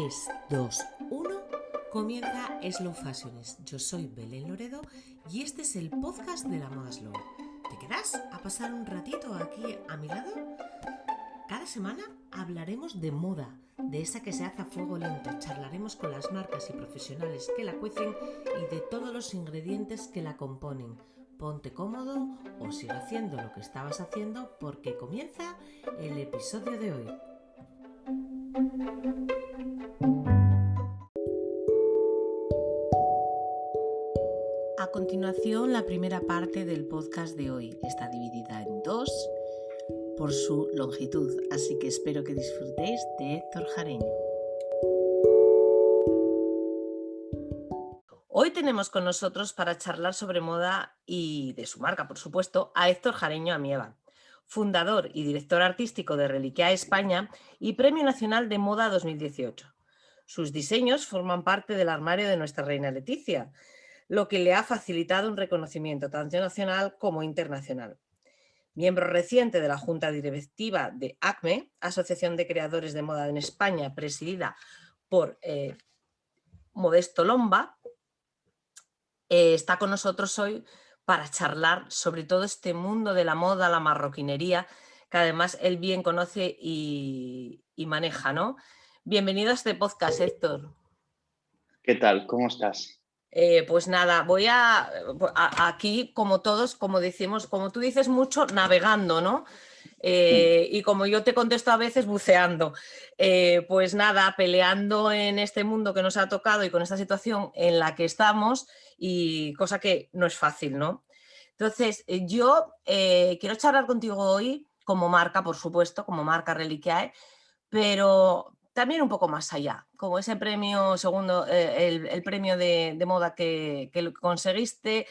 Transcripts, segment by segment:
3, 2, 1, comienza Slow Fashionist. Yo soy Belén Loredo y este es el podcast de la moda slow. ¿Te quedas a pasar un ratito aquí a mi lado? Cada semana hablaremos de moda, de esa que se hace a fuego lento. Charlaremos con las marcas y profesionales que la cuecen y de todos los ingredientes que la componen. Ponte cómodo o sigue haciendo lo que estabas haciendo porque comienza el episodio de hoy. A continuación, la primera parte del podcast de hoy está dividida en dos por su longitud, así que espero que disfrutéis de Héctor Jareño. Hoy tenemos con nosotros para charlar sobre moda y de su marca, por supuesto, a Héctor Jareño Amieva, fundador y director artístico de Reliquiae España y Premio Nacional de Moda 2018. Sus diseños forman parte del armario de nuestra reina Leticia, lo que le ha facilitado un reconocimiento tanto nacional como internacional. Miembro reciente de la Junta Directiva de ACME, Asociación de Creadores de Moda en España, presidida por Modesto Lomba, está con nosotros hoy para charlar sobre todo este mundo de la moda, la marroquinería, que además él bien conoce y maneja, ¿no? Bienvenido a este podcast, Héctor. ¿Qué tal? ¿Cómo estás? Pues nada, voy aquí, como todos, como decimos, como tú dices mucho, navegando, ¿no? Y como yo te contesto a veces, buceando. Pues nada, peleando en este mundo que nos ha tocado y con esta situación en la que estamos, y cosa que no es fácil, ¿no? Entonces, yo quiero charlar contigo hoy como marca, por supuesto, como marca Reliquiae, pero también un poco más allá, como ese premio segundo, el premio de moda que conseguiste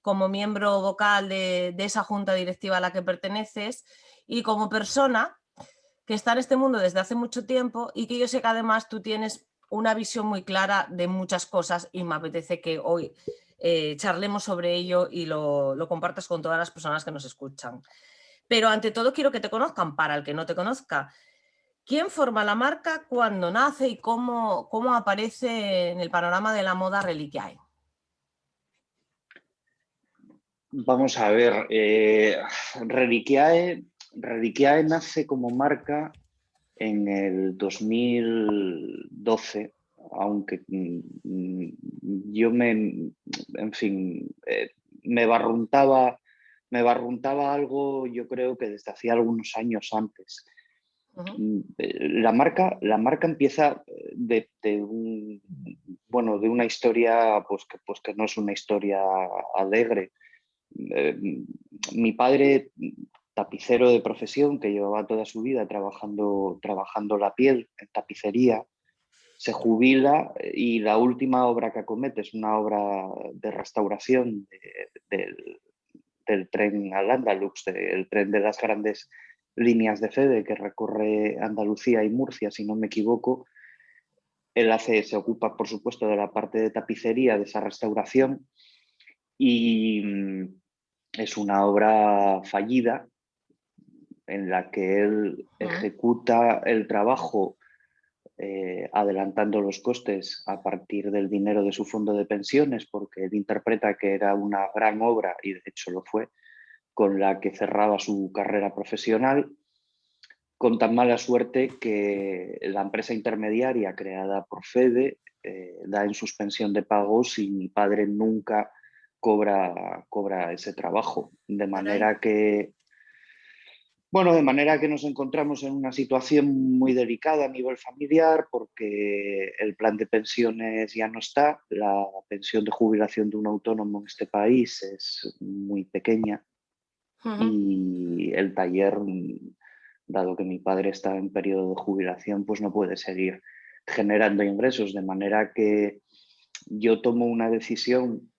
como miembro vocal de esa junta directiva a la que perteneces y como persona que está en este mundo desde hace mucho tiempo y que yo sé que además tú tienes una visión muy clara de muchas cosas y me apetece que hoy charlemos sobre ello y lo compartas con todas las personas que nos escuchan. Pero ante todo quiero que te conozcan, para el que no te conozca. ¿Quién forma la marca, cuándo nace y cómo aparece en el panorama de la moda Reliquiae? Vamos a ver, Reliquiae nace como marca en el 2012, aunque yo en fin, me barruntaba algo, yo creo que desde hacía algunos años antes. La marca empieza de una historia pues que no es una historia alegre. Mi padre, tapicero de profesión, que llevaba toda su vida trabajando la piel en tapicería, se jubila y la última obra que acomete es una obra de restauración del tren al Andalux, del tren de las grandes líneas de Feve que recorre Andalucía y Murcia, si no me equivoco. Él se ocupa, por supuesto, de la parte de tapicería de esa restauración y es una obra fallida en la que él ejecuta el trabajo adelantando los costes a partir del dinero de su fondo de pensiones, porque él interpreta que era una gran obra, y de hecho lo fue, con la que cerraba su carrera profesional, con tan mala suerte que la empresa intermediaria creada por Feve da en suspensión de pagos y mi padre nunca cobra ese trabajo. De manera que nos encontramos en una situación muy delicada a nivel familiar porque el plan de pensiones ya no está, la pensión de jubilación de un autónomo en este país es muy pequeña y el taller, dado que mi padre está en periodo de jubilación, pues no puede seguir generando ingresos, de manera que yo tomo una decisión,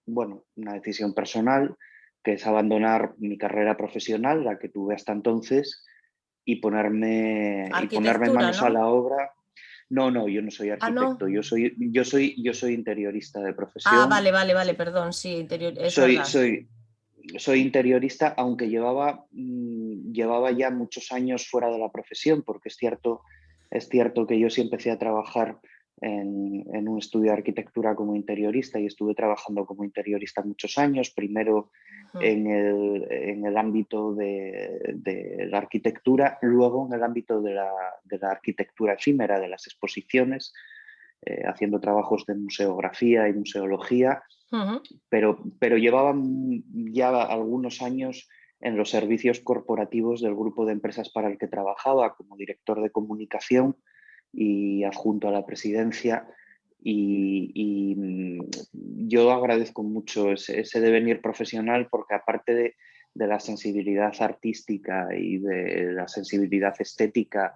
una decisión personal, que es abandonar mi carrera profesional, la que tuve hasta entonces, y ponerme manos, ¿no?, a la obra. No, yo no soy arquitecto, ¿no? yo soy interiorista de profesión. Vale, perdón, sí, interior, es verdad. Soy interiorista, aunque llevaba ya muchos años fuera de la profesión, porque es cierto, Es cierto que yo sí empecé a trabajar en un estudio de arquitectura como interiorista y estuve trabajando como interiorista muchos años, primero en el ámbito de la arquitectura, luego en el ámbito de la arquitectura efímera, de las exposiciones, haciendo trabajos de museografía y museología, pero llevaban ya algunos años en los servicios corporativos del grupo de empresas para el que trabajaba como director de comunicación y adjunto a la presidencia. Y yo agradezco mucho ese devenir profesional porque aparte de la sensibilidad artística y de la sensibilidad estética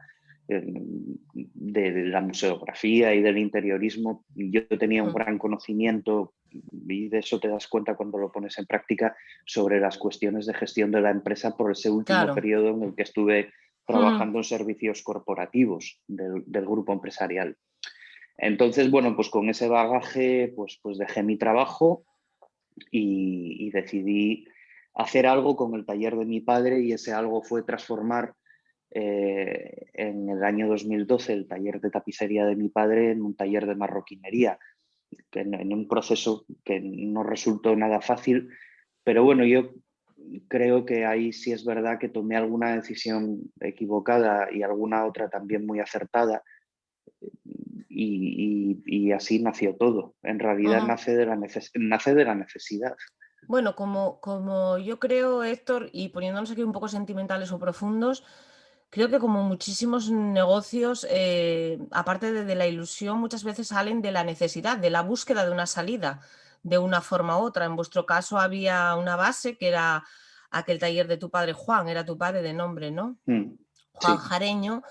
de la museografía y del interiorismo, yo tenía un gran conocimiento, y de eso te das cuenta cuando lo pones en práctica, sobre las cuestiones de gestión de la empresa por ese último periodo en el que estuve trabajando en servicios corporativos del grupo empresarial. Entonces, bueno, pues con ese bagaje pues dejé mi trabajo y decidí hacer algo con el taller de mi padre, y ese algo fue transformar en el año 2012 el taller de tapicería de mi padre en un taller de marroquinería, en un proceso que no resultó nada fácil, pero bueno, yo creo que ahí sí es verdad que tomé alguna decisión equivocada y alguna otra también muy acertada, y así nació todo. En realidad nace de la necesidad. Bueno, como yo creo, Héctor, y poniéndonos aquí un poco sentimentales o profundos, creo que como muchísimos negocios, aparte de la ilusión, muchas veces salen de la necesidad, de la búsqueda de una salida, de una forma u otra. En vuestro caso había una base que era aquel taller de tu padre Juan, era tu padre de nombre, ¿no? Juan Sí. Jareño,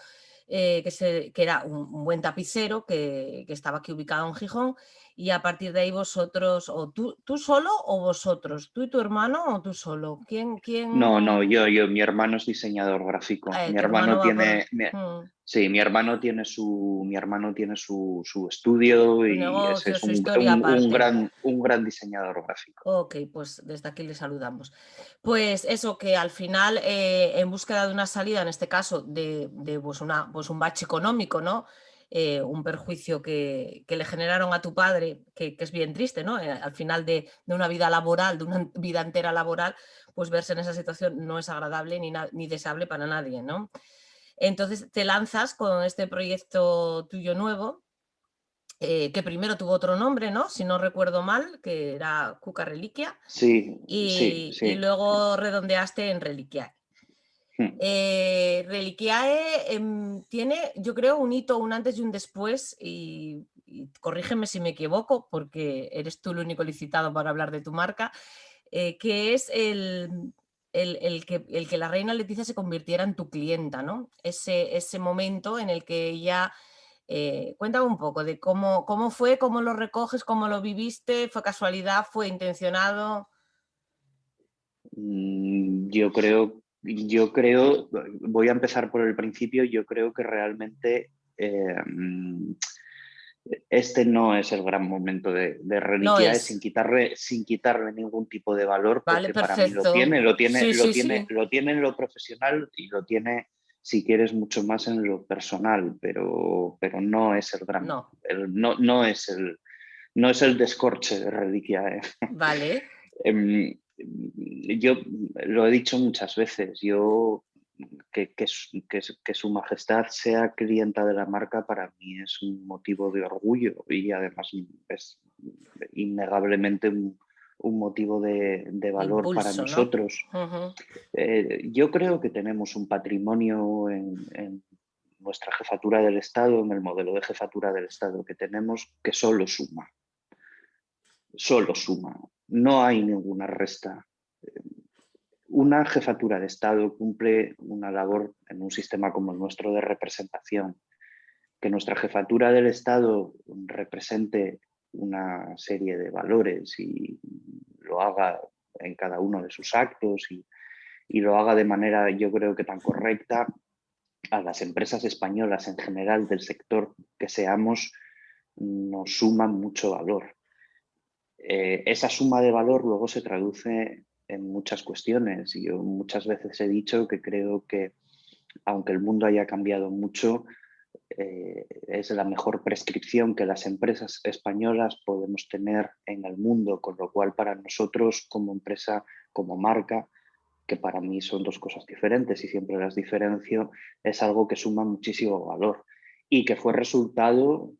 que era un buen tapicero que estaba aquí ubicado en Gijón, y a partir de ahí vosotros, o tú solo o vosotros, tú y tu hermano o tú solo. ¿Quién? No, mi hermano es diseñador gráfico. Mi Tu hermano hermano va por... tiene, sí, mi hermano tiene su estudio su y ese negocio, es su historia aparte. un gran diseñador gráfico. Ok, pues desde aquí le saludamos. Pues eso, que al final, en búsqueda de una salida, en este caso de pues un bache económico, ¿no? Un perjuicio que le generaron a tu padre, que es bien triste, ¿no? Al final de una vida laboral, de una vida entera laboral, pues verse en esa situación no es agradable ni deseable para nadie, ¿no? Entonces te lanzas con este proyecto tuyo nuevo, que primero tuvo otro nombre, ¿no? Si no recuerdo mal, que era Cuca Reliquia, Sí, sí, y sí. luego redondeaste en Reliquiae. Reliquiae tiene, yo creo, un hito, un antes y un después, y corrígeme si me equivoco, porque eres tú el único licitado para hablar de tu marca, que es el que la reina Leticia se convirtiera en tu clienta, ¿no? Ese momento en el que ella... cuéntame un poco de cómo fue, cómo lo recoges, cómo lo viviste, fue casualidad, fue intencionado. Yo creo, voy a empezar por el principio, yo creo que realmente este no es el gran momento de No Reliquiae, es. sin quitarle ningún tipo de valor, Vale, porque para mí perfecto. Sí, sí, sí. lo tiene en lo profesional y lo tiene, si quieres, mucho más en lo personal, pero no es el gran, No. no es el descorche de Reliquiae. Vale. Yo lo he dicho muchas veces, que su majestad sea clienta de la marca para mí es un motivo de orgullo y además es innegablemente un motivo de De valor para impulso, ¿no? nosotros. Yo creo que tenemos un patrimonio en nuestra jefatura del Estado, en el modelo de jefatura del Estado que tenemos, que solo suma, no hay ninguna resta. Una jefatura de Estado cumple una labor en un sistema como el nuestro de representación. Que nuestra jefatura del Estado represente una serie de valores y lo haga en cada uno de sus actos y lo haga de manera, yo creo que tan correcta, a las empresas españolas en general del sector que seamos, nos suma mucho valor. Esa suma de valor luego se traduce en muchas cuestiones, y yo muchas veces he dicho que creo que aunque el mundo haya cambiado mucho, es la mejor prescripción que las empresas españolas podemos tener en el mundo, con lo cual para nosotros como empresa, como marca, que para mí son dos cosas diferentes y siempre las diferencio, es algo que suma muchísimo valor y que fue resultado,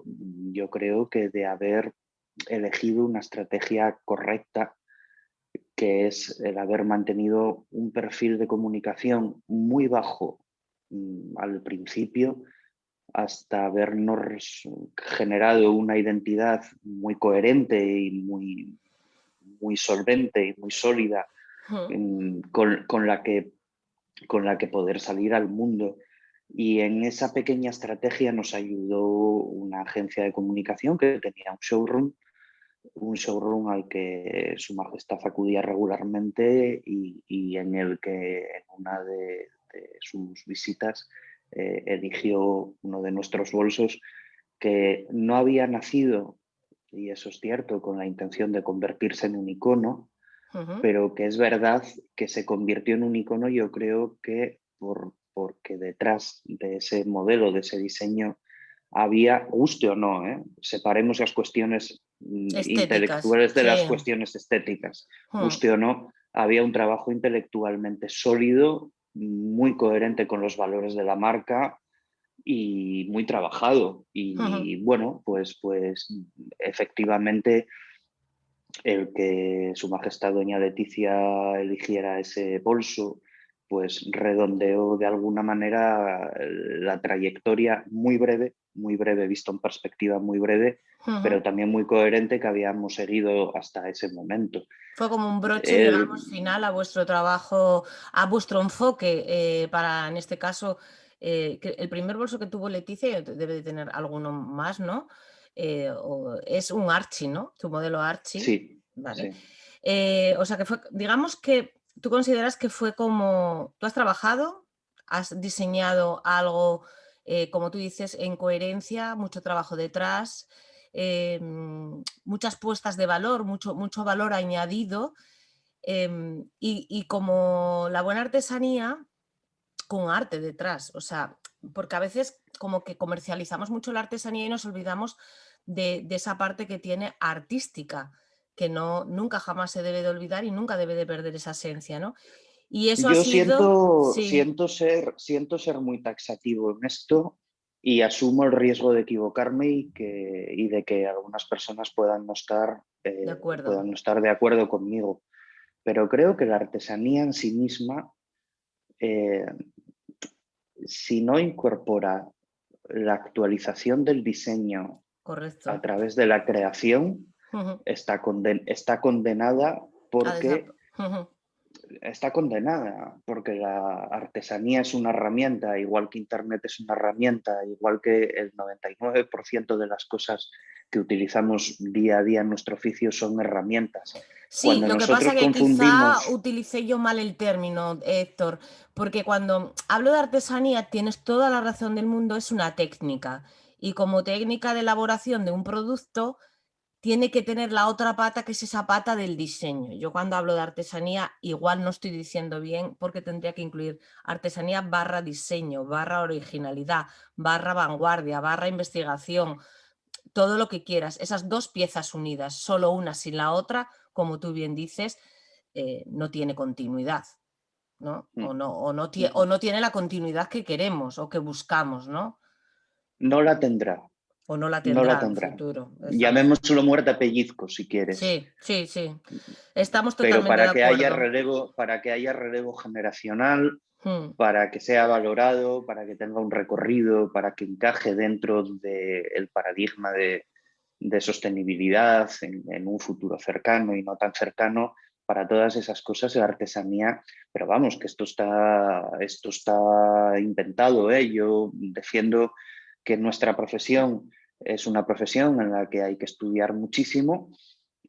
yo creo que de haber elegido una estrategia correcta, que es el haber mantenido un perfil de comunicación muy bajo al principio, hasta habernos generado una identidad muy coherente y muy solvente y muy sólida con la que poder salir al mundo. Y en esa pequeña estrategia nos ayudó una agencia de comunicación que tenía un showroom al que Su Majestad acudía regularmente y en el que en una de sus visitas eligió uno de nuestros bolsos, que no había nacido, y eso es cierto, con la intención de convertirse en un icono, pero que es verdad que se convirtió en un icono, yo creo que porque detrás de ese modelo, de ese diseño, había, guste o no, separemos las cuestiones Estéticas, intelectuales de sí. las cuestiones estéticas, guste o no, había un trabajo intelectualmente sólido, muy coherente con los valores de la marca y muy trabajado. Y bueno, pues efectivamente el que Su Majestad Doña Leticia eligiera ese bolso, pues redondeó de alguna manera la trayectoria muy breve, visto en perspectiva muy breve, pero también muy coherente que habíamos seguido hasta ese momento. Fue como un broche, digamos, final a vuestro trabajo, a vuestro enfoque para, en este caso, el primer bolso que tuvo Leticia debe de tener alguno más, ¿no? Es un Archie, ¿no? Tu modelo Archie. Sí, Vale. sí. O sea, que fue, digamos que tú consideras que fue como, tú has trabajado, has diseñado algo, como tú dices, en coherencia, mucho trabajo detrás, muchas puestas de valor, mucho valor añadido, y como la buena artesanía, con arte detrás, o sea, porque a veces como que comercializamos mucho la artesanía y nos olvidamos de esa parte que tiene artística, que nunca jamás se debe de olvidar y nunca debe de perder esa esencia, ¿no? Y eso ha Yo sido, sí, siento ser muy taxativo en esto y asumo el riesgo de equivocarme y de que algunas personas de acuerdo. puedan no estar de acuerdo conmigo. Pero creo que la artesanía en sí misma, eh, si no incorpora la actualización del diseño a Correcto. través de la creación, Ujú. está condenada A desa- porque Ujú. la artesanía es una herramienta, igual que Internet es una herramienta, igual que el 99% de las cosas que utilizamos día a día en nuestro oficio son herramientas. Sí, Cuando lo que pasa nosotros que quizá confundimos, utilicé yo mal el término, Héctor, porque cuando hablo de artesanía tienes toda la razón del mundo, es una técnica. Y como técnica de elaboración de un producto, tiene que tener la otra pata, que es esa pata del diseño. Yo cuando hablo de artesanía, igual no estoy diciendo bien porque tendría que incluir artesanía barra diseño, barra originalidad, barra vanguardia, barra investigación, todo lo que quieras. Esas dos piezas unidas, solo una sin la otra, como tú bien dices, no tiene continuidad, ¿no? O no tiene la continuidad que queremos o que buscamos, ¿no? no la tendrá, O no la no la tendrá en tendrá. futuro. Estamos. Llamémoslo muerte a pellizco si quieres. Sí, sí, sí. Estamos Pero totalmente de acuerdo. para que haya relevo generacional, Mm, para que sea valorado, para que tenga un recorrido, para que encaje dentro del paradigma de sostenibilidad en un futuro cercano y no tan cercano, para todas esas cosas la artesanía, pero vamos, que esto está inventado, ¿eh? Yo defiendo que nuestra profesión es una profesión en la que hay que estudiar muchísimo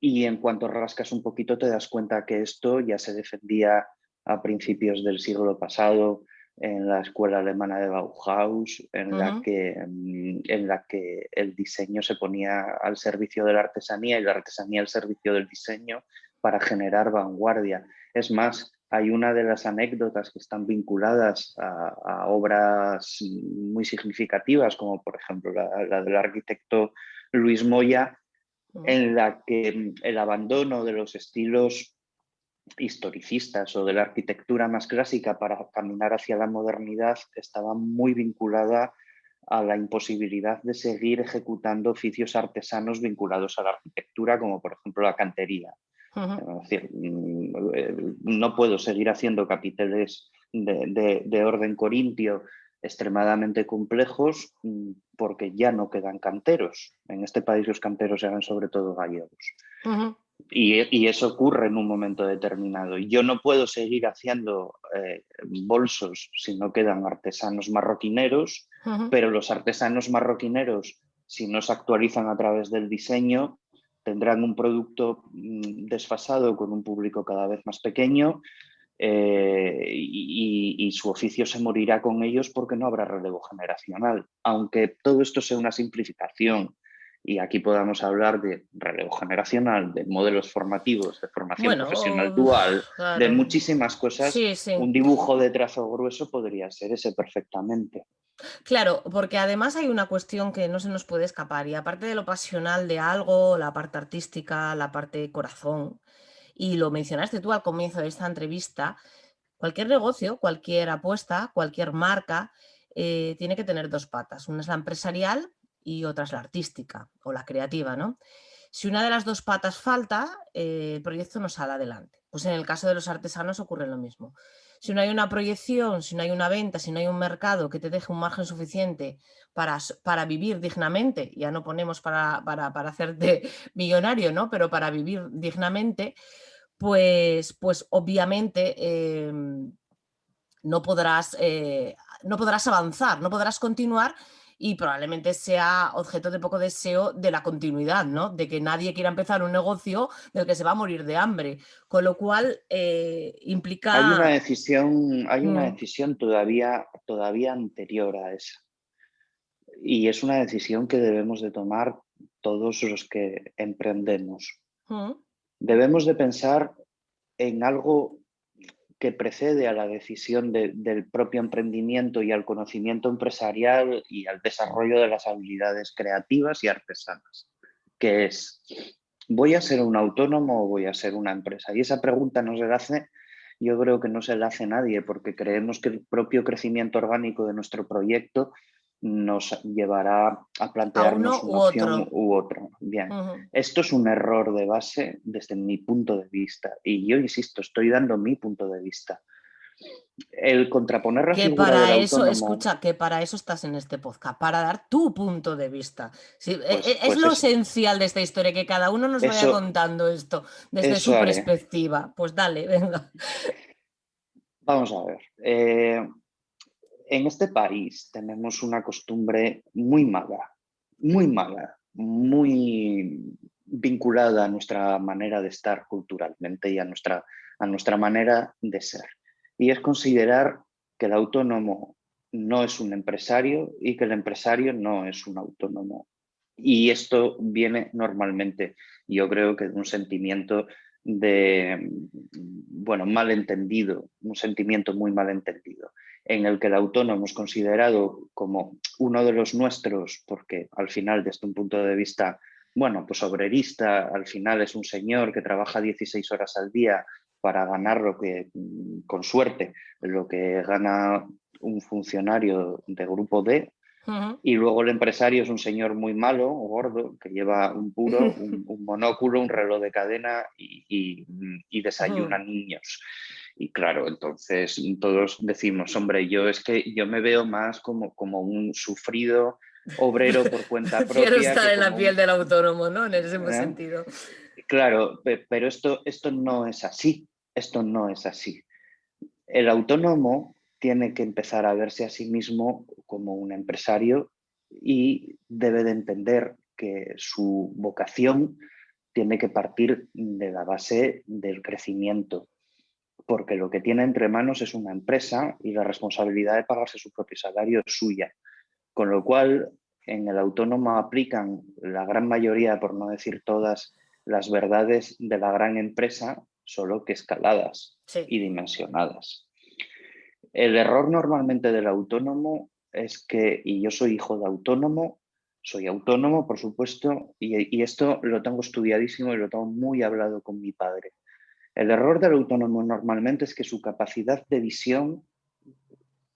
y en cuanto rascas un poquito te das cuenta que esto ya se defendía a principios del siglo pasado en la escuela alemana de Bauhaus, ujú. en la que el diseño se ponía al servicio de la artesanía y la artesanía al servicio del diseño para generar vanguardia. Es más, hay una de las anécdotas que están vinculadas a obras muy significativas, como por ejemplo la del arquitecto Luis Moya, en la que el abandono de los estilos historicistas o de la arquitectura más clásica para caminar hacia la modernidad estaba muy vinculada a la imposibilidad de seguir ejecutando oficios artesanos vinculados a la arquitectura, como por ejemplo la cantería. Es decir, no puedo seguir haciendo capiteles de orden corintio extremadamente complejos porque ya no quedan canteros. En este país los canteros eran sobre todo gallegos. Y eso ocurre en un momento determinado. Yo no puedo seguir haciendo bolsos si no quedan artesanos marroquineros, pero los artesanos marroquineros, si no se actualizan a través del diseño, tendrán un producto desfasado con un público cada vez más pequeño y su oficio se morirá con ellos porque no habrá relevo generacional. Aunque todo esto sea una simplificación y aquí podamos hablar de relevo generacional, de modelos formativos, de formación profesional dual, de claro. muchísimas cosas, Sí, sí. un dibujo de trazo grueso podría ser ese perfectamente. Claro, porque además hay una cuestión que no se nos puede escapar, y aparte de lo pasional de algo, la parte artística, la parte corazón, y lo mencionaste tú al comienzo de esta entrevista, cualquier negocio, cualquier apuesta, cualquier marca tiene que tener dos patas. Una es la empresarial y otra es la artística o la creativa, ¿no? Si una de las dos patas falta, el proyecto no sale adelante. Pues en el caso de los artesanos ocurre lo mismo. Si no hay una proyección, si no hay una venta, si no hay un mercado que te deje un margen suficiente para vivir dignamente, ya no ponemos para hacerte millonario, ¿no? Pero para vivir dignamente, pues obviamente no podrás avanzar, no podrás continuar, y probablemente sea objeto de poco deseo de la continuidad, ¿no? De que nadie quiera empezar un negocio del que se va a morir de hambre, con lo cual Hay una implica... decisión todavía anterior a esa. Y es una decisión que debemos de tomar todos los que emprendemos. Debemos de pensar en algo que precede a la decisión del propio emprendimiento y al conocimiento empresarial y al desarrollo de las habilidades creativas y artesanas, que es, ¿voy a ser un autónomo o voy a ser una empresa? Y esa pregunta no se la hace, yo creo que no se la hace nadie, porque creemos que el propio crecimiento orgánico de nuestro proyecto nos llevará a A uno plantearnos u una opción otro. u otra. Bien, esto es un error de base desde mi punto de vista y yo insisto, estoy dando mi punto de vista. El contraponer la Que figura del para eso, autónomo, escucha, que para eso estás en este podcast, para dar tu punto de vista. Sí, es pues lo esencial de esta historia, que cada uno nos vaya eso, contando esto desde eso su haré. perspectiva. Pues dale, venga. Vamos a ver. En este país tenemos una costumbre muy mala, muy vinculada a nuestra manera de estar culturalmente y a nuestra manera de ser. Y es considerar que el autónomo no es un empresario y que el empresario no es un autónomo. Y esto viene normalmente, yo creo que de un sentimiento malentendido, un sentimiento muy malentendido, en el que el autónomo es considerado como uno de los nuestros, porque al final, desde un punto de vista, pues obrerista, al final es un señor que trabaja 16 horas al día para ganar lo que, con suerte, lo que gana un funcionario de grupo D. Y luego el empresario es un señor muy malo, gordo, que lleva un puro, un monóculo, un reloj de cadena y desayuna niños. Y claro, entonces todos decimos, hombre, yo me veo más como un sufrido obrero por cuenta Prefiero propia estar que en la como piel un... del autónomo, ¿no? En ese ¿eh? sentido. Claro, pero esto no es así. Esto no es así. El autónomo tiene que empezar a verse a sí mismo como un empresario y debe de entender que su vocación tiene que partir de la base del crecimiento, porque lo que tiene entre manos es una empresa y la responsabilidad de pagarse su propio salario es suya. Con lo cual, en el autónomo aplican la gran mayoría, por no decir todas, las verdades de la gran empresa solo que escaladas Sí. y dimensionadas. El error normalmente del autónomo es que, y yo soy hijo de autónomo, soy autónomo, por supuesto, y esto lo tengo estudiadísimo y lo tengo muy hablado con mi padre. El error del autónomo normalmente es que su capacidad de visión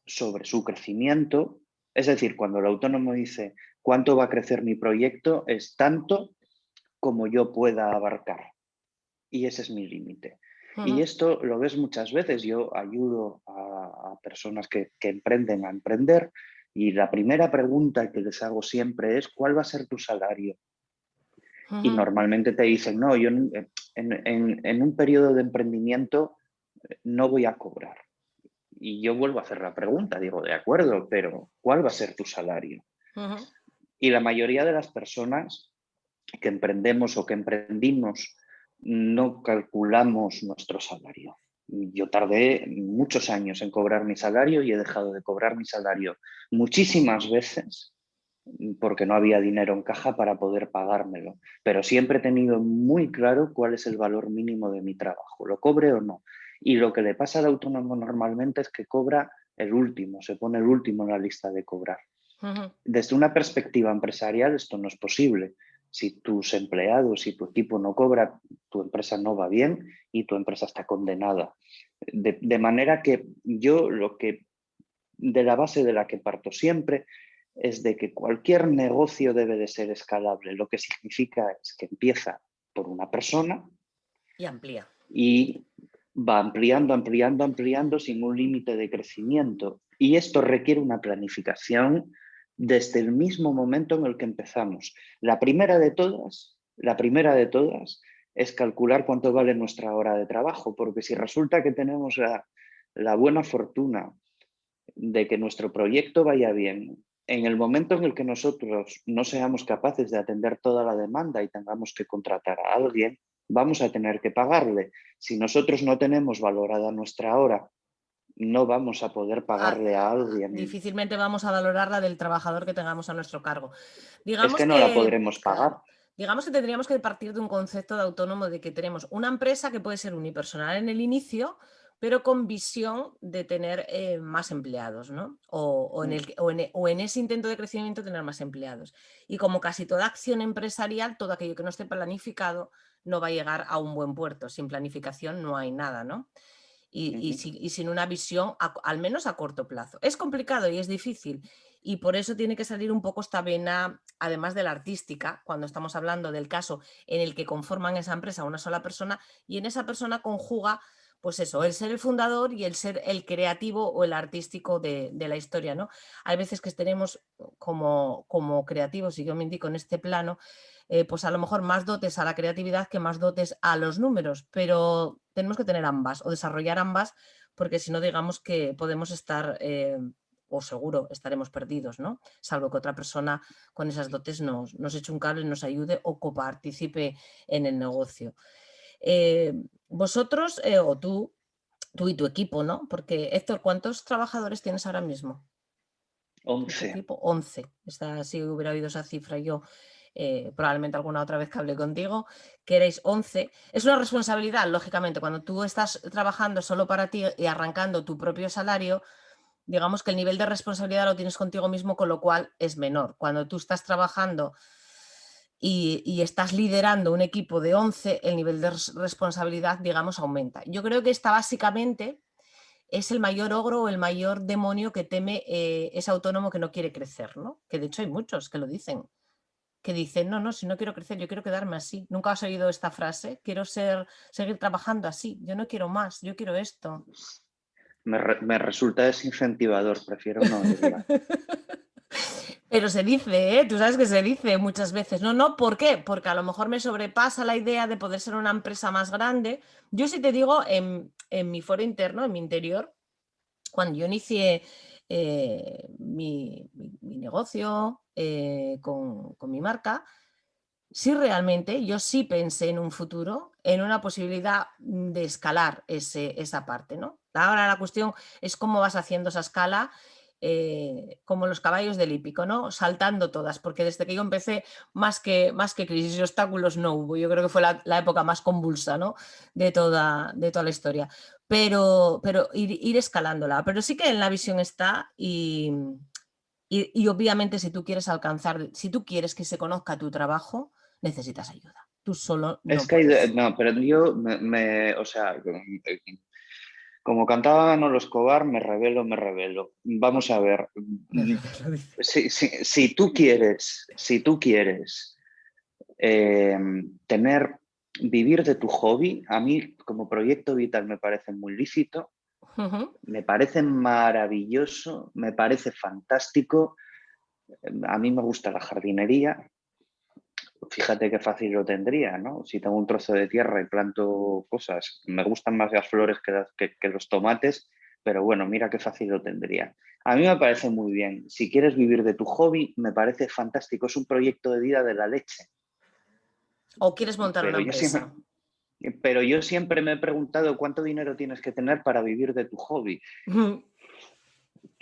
sobre su crecimiento, es decir, cuando el autónomo dice cuánto va a crecer mi proyecto, es tanto como yo pueda abarcar. Y ese es mi límite. Y esto lo ves muchas veces. Yo ayudo a personas que emprenden a emprender y la primera pregunta que les hago siempre es ¿cuál va a ser tu salario? Y normalmente te dicen, no, yo en un periodo de emprendimiento no voy a cobrar. Y yo vuelvo a hacer la pregunta, digo, de acuerdo, pero ¿cuál va a ser tu salario? Y la mayoría de las personas que emprendemos o que emprendimos no calculamos nuestro salario. Yo tardé muchos años en cobrar mi salario y he dejado de cobrar mi salario muchísimas veces porque no había dinero en caja para poder pagármelo. Pero siempre he tenido muy claro cuál es el valor mínimo de mi trabajo, lo cobre o no. Y lo que le pasa al autónomo normalmente es que cobra el último, se pone el último en la lista de cobrar. Desde una perspectiva empresarial esto no es posible. Si tus empleados y tu equipo no cobra, tu empresa no va bien y tu empresa está condenada. De manera que yo de la base de la que parto siempre es de que cualquier negocio debe de ser escalable. Lo que significa es que empieza por una persona y amplía. Y va ampliando, ampliando, ampliando sin un límite de crecimiento. Y esto requiere una planificación desde el mismo momento en el que empezamos. La primera de todas es calcular cuánto vale nuestra hora de trabajo, porque si resulta que tenemos la buena fortuna de que nuestro proyecto vaya bien, en el momento en el que nosotros no seamos capaces de atender toda la demanda y tengamos que contratar a alguien, vamos a tener que pagarle. Si nosotros no tenemos valorada nuestra hora, no vamos a poder pagarle a alguien. Difícilmente vamos a valorar la del trabajador que tengamos a nuestro cargo. Es que no la podremos pagar. Digamos que tendríamos que partir de un concepto de autónomo de que tenemos una empresa que puede ser unipersonal en el inicio, pero con visión de tener más empleados, ¿no? O en ese intento de crecimiento tener más empleados. Y como casi toda acción empresarial, todo aquello que no esté planificado no va a llegar a un buen puerto. Sin planificación no hay nada, ¿no? Y sin una visión, al menos a corto plazo. Es complicado y es difícil. Y por eso tiene que salir un poco esta vena, además de la artística, cuando estamos hablando del caso en el que conforman esa empresa una sola persona y en esa persona conjuga, pues eso, el ser el fundador y el ser el creativo o el artístico de la historia, ¿no? Hay veces que tenemos como creativos, y yo me indico en este plano, pues a lo mejor más dotes a la creatividad que más dotes a los números, pero tenemos que tener ambas o desarrollar ambas, porque si no, digamos que podemos estar, o seguro estaremos perdidos, ¿no? Salvo que otra persona con esas dotes nos eche un cable, nos ayude o coparticipe en el negocio. Vosotros, o tú y tu equipo, ¿no? Porque, Héctor, ¿cuántos trabajadores tienes ahora mismo? 11. 11. Si hubiera oído esa cifra yo, probablemente alguna otra vez que hablé contigo, que erais 11. Es una responsabilidad, lógicamente, cuando tú estás trabajando solo para ti y arrancando tu propio salario, digamos que el nivel de responsabilidad lo tienes contigo mismo, con lo cual es menor. Cuando tú estás trabajando y estás liderando un equipo de 11, el nivel de responsabilidad, digamos, aumenta. Yo creo que esta básicamente es el mayor ogro o el mayor demonio que teme ese autónomo que no quiere crecer, ¿no? Que de hecho hay muchos que lo dicen, que dicen, no, si no quiero crecer, yo quiero quedarme así. ¿Nunca has oído esta frase? Quiero seguir trabajando así, yo no quiero más, yo quiero esto. Me resulta desincentivador, prefiero no oírla. Pero se dice, tú sabes que se dice muchas veces. No, ¿por qué? Porque a lo mejor me sobrepasa la idea de poder ser una empresa más grande. Yo sí te digo, en mi foro interno, en mi interior, cuando yo inicié mi negocio con mi marca, sí realmente yo sí pensé en un futuro, en una posibilidad de escalar esa parte, ¿no? Ahora la cuestión es cómo vas haciendo esa escala como los caballos del hípico, ¿no? Saltando todas, porque desde que yo empecé, más que crisis y obstáculos no hubo. Yo creo que fue la época más convulsa, ¿no? de toda la historia. Pero ir escalándola. Pero sí que en la visión está y obviamente si tú quieres alcanzar, si tú quieres que se conozca tu trabajo, necesitas ayuda. Tú solo no Es que puedes. no, pero yo o sea, como cantaba Manolo Escobar, me revelo. Vamos a ver, Me revelo, dice. si tú quieres eh, vivir de tu hobby, a mí como proyecto vital me parece muy lícito, me parece maravilloso, me parece fantástico. A mí me gusta la jardinería. Fíjate qué fácil lo tendría, ¿no? Si tengo un trozo de tierra y planto cosas, me gustan más las flores que los tomates, pero bueno, mira qué fácil lo tendría. A mí me parece muy bien. Si quieres vivir de tu hobby, me parece fantástico. Es un proyecto de vida de la leche. O quieres montar una Pero yo empresa. siempre, pero yo siempre me he preguntado cuánto dinero tienes que tener para vivir de tu hobby.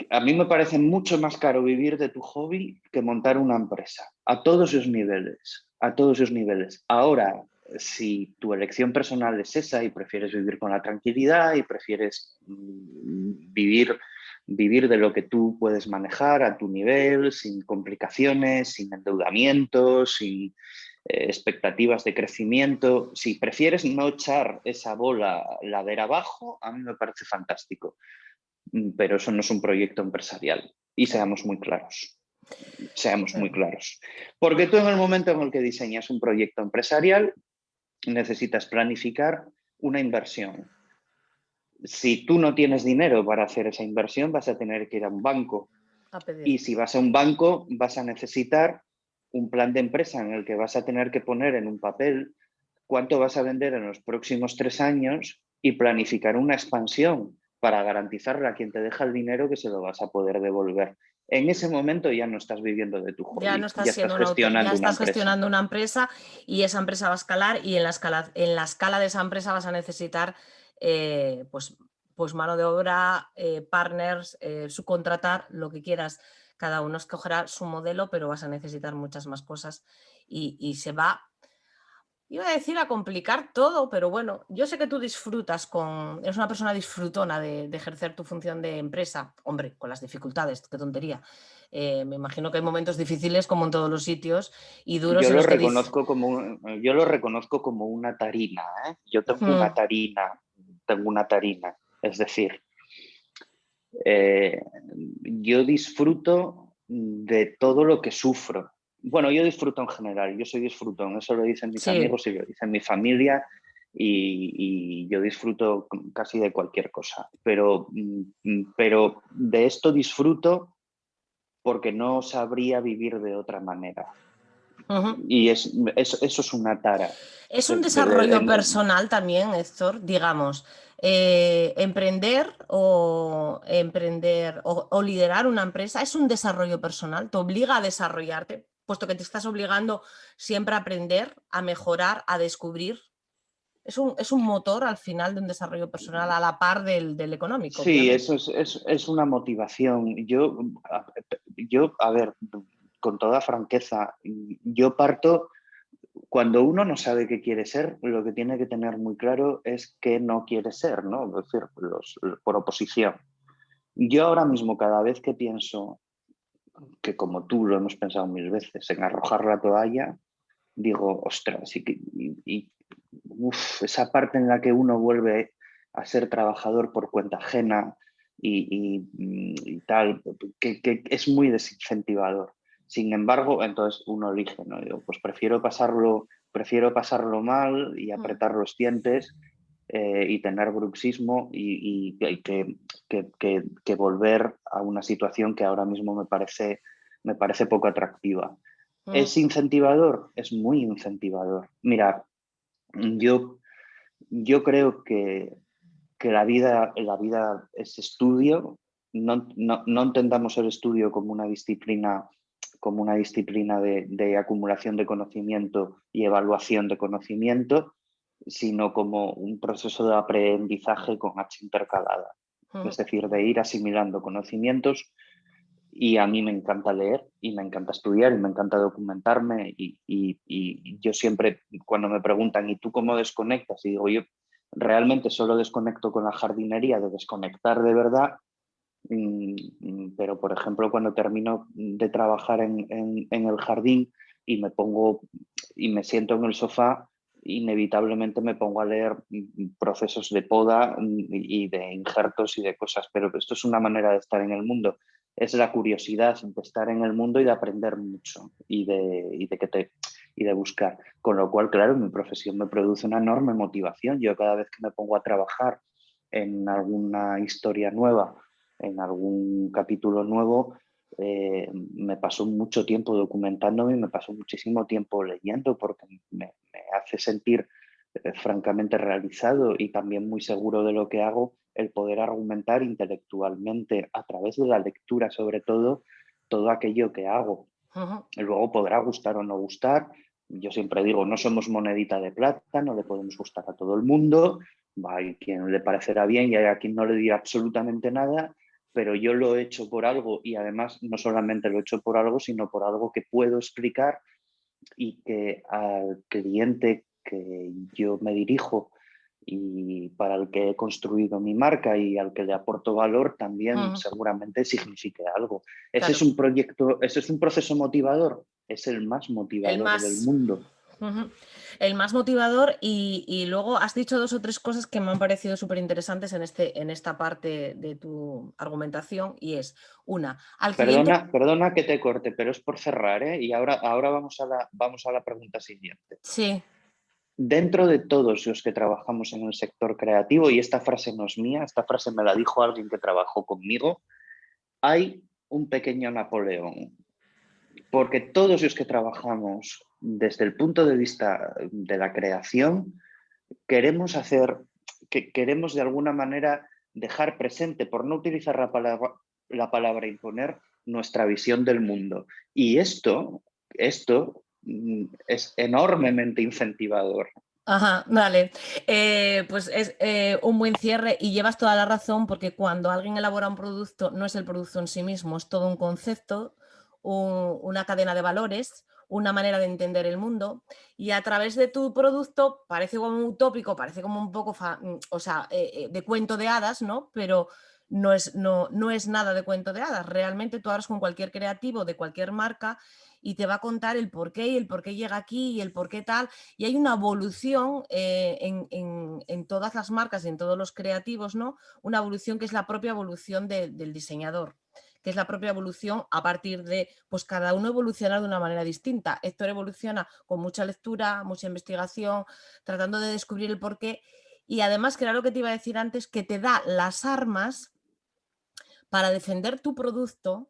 A mí me parece mucho más caro vivir de tu hobby que montar una empresa, a todos sus niveles, a todos sus niveles. Ahora, si tu elección personal es esa y prefieres vivir con la tranquilidad y prefieres vivir de lo que tú puedes manejar a tu nivel, sin complicaciones, sin endeudamientos, sin expectativas de crecimiento, si prefieres no echar esa bola ladera abajo, a mí me parece fantástico. Pero eso no es un proyecto empresarial. Y seamos muy claros. Seamos muy claros. Porque tú en el momento en el que diseñas un proyecto empresarial, necesitas planificar una inversión. Si tú no tienes dinero para hacer esa inversión, vas a tener que ir a un banco. A pedir. Y si vas a un banco, vas a necesitar un plan de empresa en el que vas a tener que poner en un papel cuánto vas a vender en los próximos 3 años y planificar una expansión para garantizarle a quien te deja el dinero que se lo vas a poder devolver. En ese momento ya no estás viviendo de tu Ya no hobby, estás ya estás siendo ya gestionando una estás empresa. gestionando una empresa y esa empresa va a escalar y en la escala de esa empresa vas a necesitar pues mano de obra, partners, subcontratar, lo que quieras. Cada uno escogerá su modelo, pero vas a necesitar muchas más cosas y se va. Iba a decir a complicar todo, pero bueno, yo sé que tú eres una persona disfrutona de ejercer tu función de empresa, hombre, con las dificultades, qué tontería. Me imagino que hay momentos difíciles como en todos los sitios y duros Yo en lo los que dices, reconozco yo lo reconozco como una tarina, ¿eh? Yo tengo una tarina. Es decir, eh, yo disfruto de todo lo que sufro. Bueno, yo disfruto en general, yo soy disfrutón, eso lo dicen mis sí, amigos y lo dicen mi familia y yo disfruto casi de cualquier cosa, pero de esto disfruto porque no sabría vivir de otra manera. ujú. Y eso es una tara. Es un desarrollo personal también, Héctor, digamos. Emprender o liderar una empresa es un desarrollo personal, te obliga a desarrollarte, puesto que te estás obligando siempre a aprender, a mejorar, a descubrir. Es un motor al final de un desarrollo personal a la par del económico, Sí, obviamente. eso es una motivación. A ver, con toda franqueza, yo parto, cuando uno no sabe qué quiere ser, lo que tiene que tener muy claro es qué no quiere ser, ¿no? Es decir, por oposición. Yo ahora mismo, cada vez que pienso, que como tú lo hemos pensado mil veces, en arrojar la toalla, digo, ostras, esa parte en la que uno vuelve a ser trabajador por cuenta ajena y tal, que es muy desincentivador. Sin embargo, entonces uno elige, ¿no? Digo, pues prefiero pasarlo mal y apretar los dientes y tener bruxismo que volver a una situación que ahora mismo me parece poco atractiva. ¿Es incentivador? Es muy incentivador. Mira, yo, yo creo que la vida es estudio. No entendamos el estudio como una disciplina de acumulación de conocimiento y evaluación de conocimiento, sino como un proceso de aprendizaje con H intercalada. Es decir, de ir asimilando conocimientos Y a mí me encanta leer y me encanta estudiar y me encanta documentarme y yo siempre, cuando me preguntan, ¿y tú cómo desconectas? Y digo, yo realmente solo desconecto con la jardinería, de desconectar de verdad, pero por ejemplo cuando termino de trabajar en el jardín y me pongo y me siento en el sofá, inevitablemente me pongo a leer procesos de poda y de injertos y de cosas, pero esto es una manera de estar en el mundo. Es la curiosidad de estar en el mundo y de aprender mucho y de buscar. Con lo cual, claro, mi profesión me produce una enorme motivación. Yo cada vez que me pongo a trabajar en alguna historia nueva, en algún capítulo nuevo, me paso mucho tiempo documentándome y me paso muchísimo tiempo leyendo porque me hace sentir francamente realizado y también muy seguro de lo que hago el poder argumentar intelectualmente a través de la lectura, sobre todo aquello que hago. Ujú. Luego podrá gustar o no gustar. Yo siempre digo, no somos monedita de plata, no le podemos gustar a todo el mundo. Hay quien le parecerá bien y hay a quien no le dirá absolutamente nada, pero yo lo he hecho por algo y además no solamente lo he hecho por algo, sino por algo que puedo explicar y que al cliente que yo me dirijo y para el que he construido mi marca y al que le aporto valor también Ujú. seguramente signifique algo. Ese es Claro, un proyecto, ese es un proceso motivador, es el más el motivador del más... mundo. Ujú. El más motivador y luego has dicho dos o tres cosas que me han parecido súper interesantes en esta parte de tu argumentación y es una, al cliente, Perdona que te corte, pero es por cerrar, ¿eh? Y ahora vamos a la pregunta siguiente. sí, Dentro de todos los que trabajamos en el sector creativo, y esta frase no es mía, esta frase me la dijo alguien que trabajó conmigo, hay un pequeño Napoleón, porque todos los que trabajamos desde el punto de vista de la creación queremos de alguna manera dejar presente, por no utilizar la palabra imponer, nuestra visión del mundo. Y esto es enormemente incentivador. ajá, vale. Pues es un buen cierre y llevas toda la razón porque cuando alguien elabora un producto no es el producto en sí mismo, es todo un concepto, una cadena de valores, una manera de entender el mundo y a través de tu producto parece como utópico, parece como un poco, o sea, de cuento de hadas, ¿no? Pero no es nada de cuento de hadas. Realmente tú hablas con cualquier creativo de cualquier marca y te va a contar el por qué y el por qué llega aquí y el por qué tal. Y hay una evolución en todas las marcas y en todos los creativos, ¿no? Una evolución que es la propia evolución del diseñador, que es la propia evolución a partir de, pues cada uno evoluciona de una manera distinta. Héctor evoluciona con mucha lectura, mucha investigación, tratando de descubrir el porqué. Y además, que era lo que te iba a decir antes, que te da las armas para defender tu producto,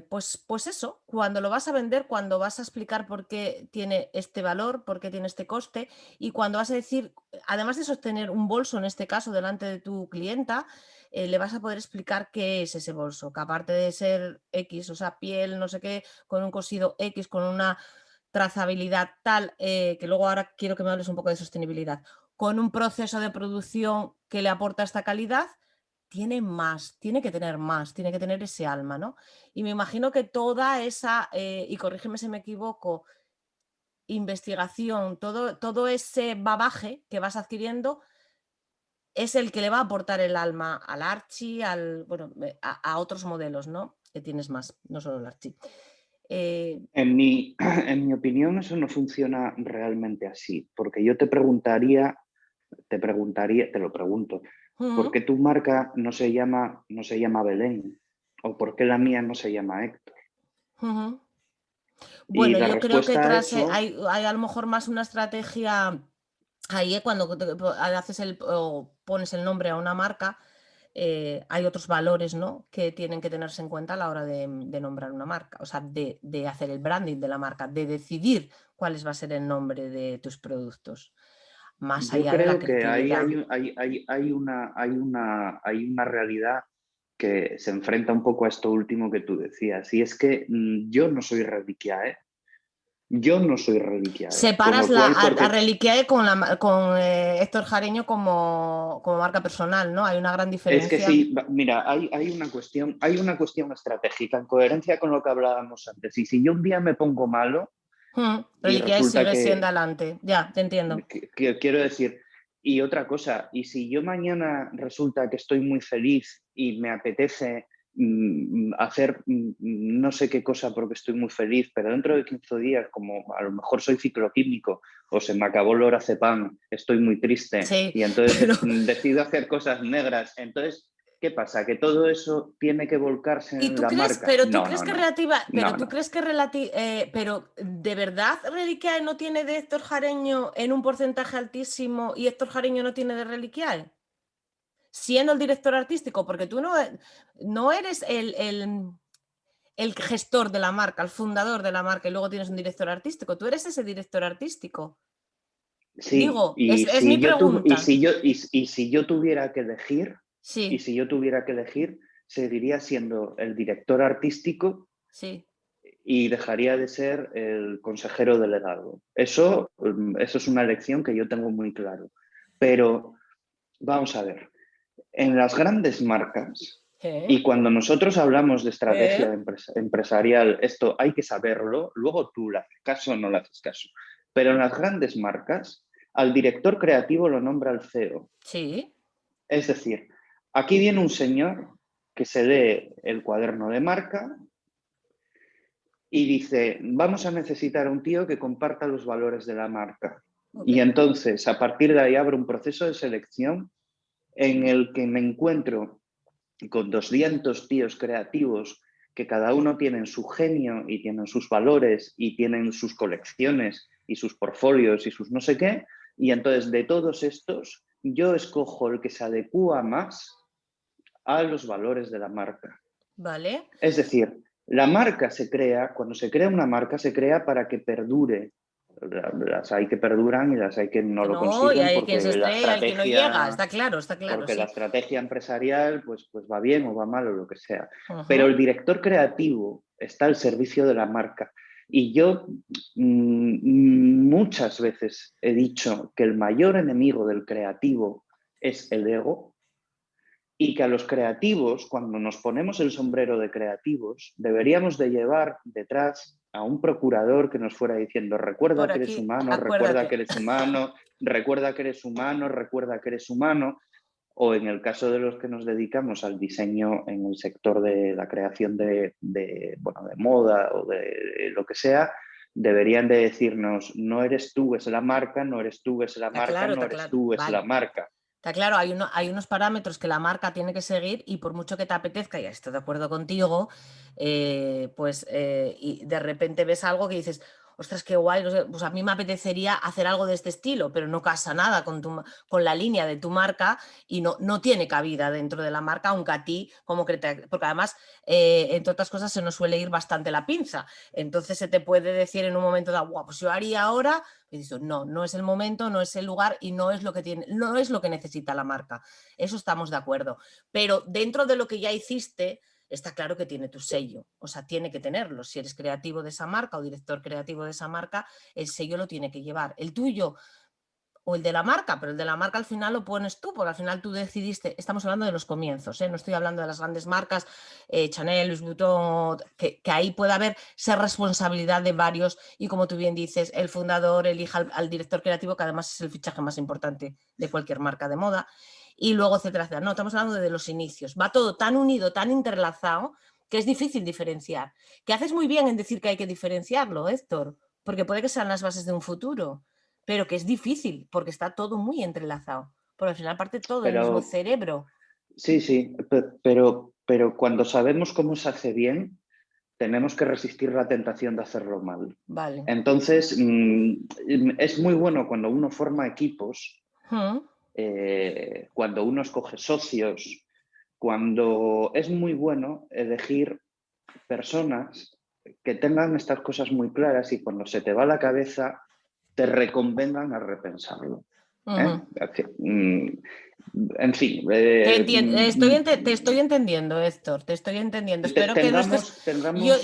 pues eso, cuando lo vas a vender, cuando vas a explicar por qué tiene este valor, por qué tiene este coste y cuando vas a decir, además de sostener un bolso, en este caso, delante de tu clienta, le vas a poder explicar qué es ese bolso, que aparte de ser X, o sea, piel, no sé qué, con un cosido X, con una trazabilidad tal, que luego ahora quiero que me hables un poco de sostenibilidad, con un proceso de producción que le aporta esta calidad, tiene más, tiene que tener más, tiene que tener ese alma, ¿no? Y me imagino que toda esa, y corrígeme si me equivoco, investigación, todo ese bagaje que vas adquiriendo es el que le va a aportar el alma al Archie, bueno, a otros modelos, ¿no? Que tienes más, no solo el Archie. En mi opinión, eso no funciona realmente así, porque yo te lo pregunto, ¿por Ujú, qué tu marca no se llama Belén? ¿O por qué la mía no se llama Héctor? ujú. Y Bueno, la yo creo que respuesta a tras eso, hay a lo mejor más una estrategia ahí, cuando haces o pones el nombre a una marca, hay otros valores, ¿no? Que tienen que tenerse en cuenta a la hora de nombrar una marca, o sea, de hacer el branding de la marca, de decidir cuál va a ser el nombre de tus productos, más yo allá de la creo que ahí creatividad. hay una realidad que se enfrenta un poco a esto último que tú decías. Y es que yo no soy reliquia, ¿eh? Yo no soy Reliquiae, con Separas lo cual, a porque Reliquiae con Héctor Jareño como marca personal, ¿no? Hay una gran es que diferencia. sí, mira, hay una cuestión estratégica en coherencia con lo que hablábamos antes. Y si yo un día me pongo malo y Reliquiae resulta sigue siendo que, adelante. Ya, te entiendo. quiero decir, y otra cosa, y si yo mañana resulta que estoy muy feliz y me apetece hacer no sé qué cosa porque estoy muy feliz, pero dentro de 15 días, como a lo mejor soy cicloquímico o se me acabó el lorazepam, estoy muy triste Sí, y entonces pero decido hacer cosas negras, entonces, ¿qué pasa? ¿Que todo eso tiene que volcarse ¿y en tú la crees, marca? No, no, no, pero no, tú no. crees que pero de verdad Reliquiae no tiene de Héctor Jareño en un porcentaje altísimo y Héctor Jareño no tiene de Reliquiae? Siendo el director artístico, porque tú no eres el gestor de la marca, el fundador de la marca y luego tienes un director artístico, tú eres ese director artístico. Sí, Digo, es mi pregunta. y si yo tuviera que elegir, y Sí, si yo tuviera que elegir, seguiría siendo el director artístico sí. y dejaría de ser el consejero delegado. Eso es una elección que yo tengo muy claro. Pero vamos a ver, en las grandes marcas, ¿Eh? y cuando nosotros hablamos de estrategia ¿Eh? empresarial, esto hay que saberlo, luego tú le haces caso o no le haces caso. Pero en las grandes marcas, al director creativo lo nombra el CEO. Sí. Es decir, aquí viene un señor que se lee el cuaderno de marca y dice, vamos a necesitar a un tío que comparta los valores de la marca. Ok. Y entonces, a partir de ahí, abro un proceso de selección en el que me encuentro con 200 tíos creativos que cada uno tienen su genio y tienen sus valores y tienen sus colecciones y sus portfolios y sus no sé qué. Y entonces de todos estos, yo escojo el que se adecua más a los valores de la marca. Vale. Es decir, la marca se crea, cuando se crea una marca, se crea para que perdure. Las hay que perduran y las hay que no Que lo no, y consiguen hay quien se estrella, el que no llega. Está claro, porque la sí. estrategia empresarial pues va bien o va mal o lo que sea. Pero Ujú. el director creativo está al servicio de la marca. Y yo muchas veces he dicho que el mayor enemigo del creativo es el ego y que a los creativos, cuando nos ponemos el sombrero de creativos, deberíamos de llevar detrás a un procurador que nos fuera diciendo, recuerda Por que eres aquí, humano, recuerda que acuérdate. eres humano, recuerda que eres humano, recuerda que eres humano, o en el caso de los que nos dedicamos al diseño en el sector de la creación bueno, de moda o de lo que sea, deberían de decirnos, no eres tú, es la marca, no eres tú, es la Está marca, claro, no está eres claro. tú, es la Vale. marca. Está claro, hay unos parámetros que la marca tiene que seguir y por mucho que te apetezca, y estoy de acuerdo contigo, y de repente ves algo que dices, ostras, qué guay, no sé, pues a mí me apetecería hacer algo de este estilo, pero no casa nada con la línea de tu marca y no tiene cabida dentro de la marca, aunque a ti, porque además, entre otras cosas, se nos suele ir bastante la pinza. Entonces se te puede decir en un momento dado, guau, pues yo haría ahora. Y dices, no es el momento, no es el lugar y no es lo que necesita la marca. Eso estamos de acuerdo. Pero dentro de lo que ya hiciste, está claro que tiene tu sello. O sea, tiene que tenerlo. Si eres creativo de esa marca o director creativo de esa marca, el sello lo tiene que llevar. El tuyo o el de la marca, pero el de la marca al final lo pones tú, porque al final tú decidiste, estamos hablando de los comienzos, no estoy hablando de las grandes marcas, Chanel, Louis Vuitton, que ahí puede haber ser responsabilidad de varios y como tú bien dices, el fundador elija al director creativo, que además es el fichaje más importante de cualquier marca de moda, y luego etcétera, etcétera. No, estamos hablando de los inicios, va todo tan unido, tan entrelazado, que es difícil diferenciar, que haces muy bien en decir que hay que diferenciarlo, Héctor, porque puede que sean las bases de un futuro, pero que es difícil porque está todo muy entrelazado. Porque al final parte todo del mismo Pero cerebro. sí, sí, pero cuando sabemos cómo se hace bien, tenemos que resistir la tentación de hacerlo mal. Vale. Entonces, es muy bueno cuando uno forma equipos, ¿Mm? cuando uno escoge socios, cuando es muy bueno elegir personas que tengan estas cosas muy claras y cuando se te va la cabeza, te reconvengan a repensarlo. ¿eh? En fin. Te estoy entendiendo, Héctor, te estoy entendiendo. Espero que no estés...